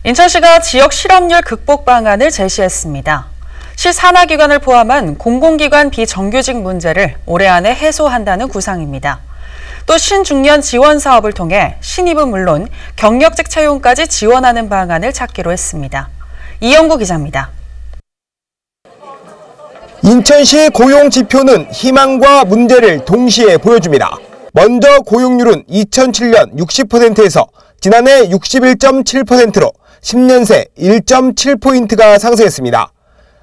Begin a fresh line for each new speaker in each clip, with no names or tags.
인천시가 지역 실업률 극복 방안을 제시했습니다. 시 산하기관을 포함한 공공기관 비정규직 문제를 올해 안에 해소한다는 구상입니다. 또 신중년 지원 사업을 통해 신입은 물론 경력직 채용까지 지원하는 방안을 찾기로 했습니다. 이영구 기자입니다.
인천시 고용 지표는 희망과 문제를 동시에 보여줍니다. 먼저 고용률은 2007년 60%에서 지난해 61.7%로 10년 새 1.7포인트가 상승했습니다.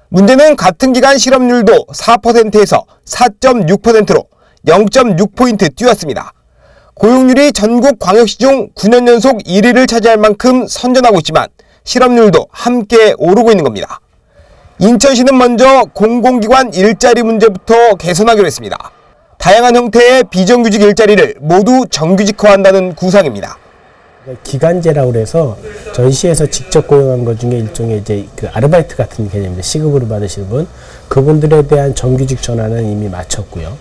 문제는 같은 기간 실업률도 4%에서 4.6%로 0.6포인트 뛰었습니다. 고용률이 전국 광역시 중 9년 연속 1위를 차지할 만큼 선전하고 있지만 실업률도 함께 오르고 있는 겁니다. 인천시는 먼저 공공기관 일자리 문제부터 개선하기로 했습니다. 다양한 형태의 비정규직 일자리를 모두 정규직화한다는 구상입니다.
기간제라고 해서 저희 시에서 직접 고용한 것 중에 일종의 그 아르바이트 같은 개념입니다. 시급으로 받으시는 분, 그분들에 대한 정규직 전환은 이미 마쳤고요.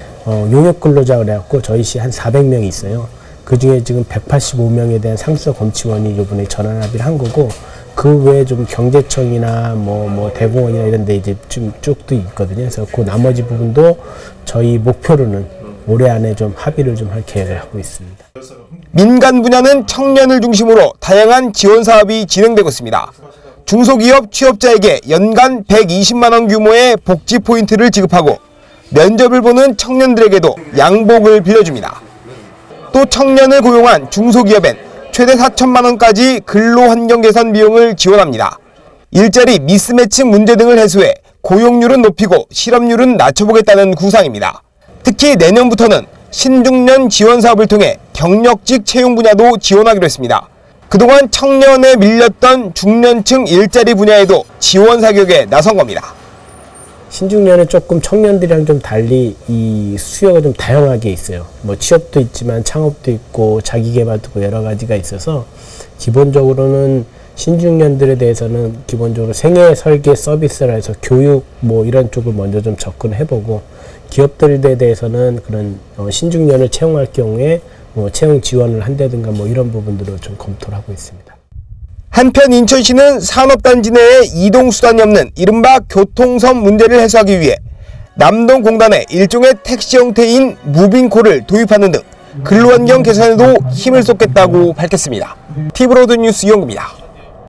용역 근로자 그래갖고 저희 시 한 400명이 있어요. 그 중에 지금 185명에 대한 상수도 검침원이 이번에 전환 합의를 한 거고, 그 외에 좀 경제청이나 뭐 대공원이나 이런 데 이제 좀 쭉도 있거든요. 그래서 그 나머지 부분도 저희 목표로는 올해 안에 좀 합의를 좀 할 계획을 하고 있습니다.
민간 분야는 청년을 중심으로 다양한 지원 사업이 진행되고 있습니다. 중소기업 취업자에게 연간 120만 원 규모의 복지 포인트를 지급하고 면접을 보는 청년들에게도 양복을 빌려줍니다. 또 청년을 고용한 중소기업엔 최대 4천만 원까지 근로환경 개선 비용을 지원합니다. 일자리 미스매치 문제 등을 해소해 고용률은 높이고 실업률은 낮춰보겠다는 구상입니다. 특히 내년부터는 신중년 지원 사업을 통해 경력직 채용 분야도 지원하기로 했습니다. 그동안 청년에 밀렸던 중년층 일자리 분야에도 지원 사격에 나선 겁니다.
신중년은 조금 청년들이랑 좀 달리 이 수요가 좀 다양하게 있어요. 뭐 취업도 있지만 창업도 있고 자기개발도 있고 여러 가지가 있어서 기본적으로는 신중년들에 대해서는 기본적으로 생애 설계 서비스라 해서 교육 뭐 이런 쪽을 먼저 좀 접근해보고, 기업들에 대해서는 그런 신중년을 채용할 경우에 뭐 채용 지원을 한다든가 뭐 이런 부분들을 좀 검토를 하고 있습니다.
한편 인천시는 산업단지 내에 이동수단이 없는 이른바 교통섬 문제를 해소하기 위해 남동공단에 일종의 택시 형태인 무빙콜을 도입하는 등 근로환경 개선에도 힘을 쏟겠다고 밝혔습니다. 티브로드 뉴스 이영구입니다.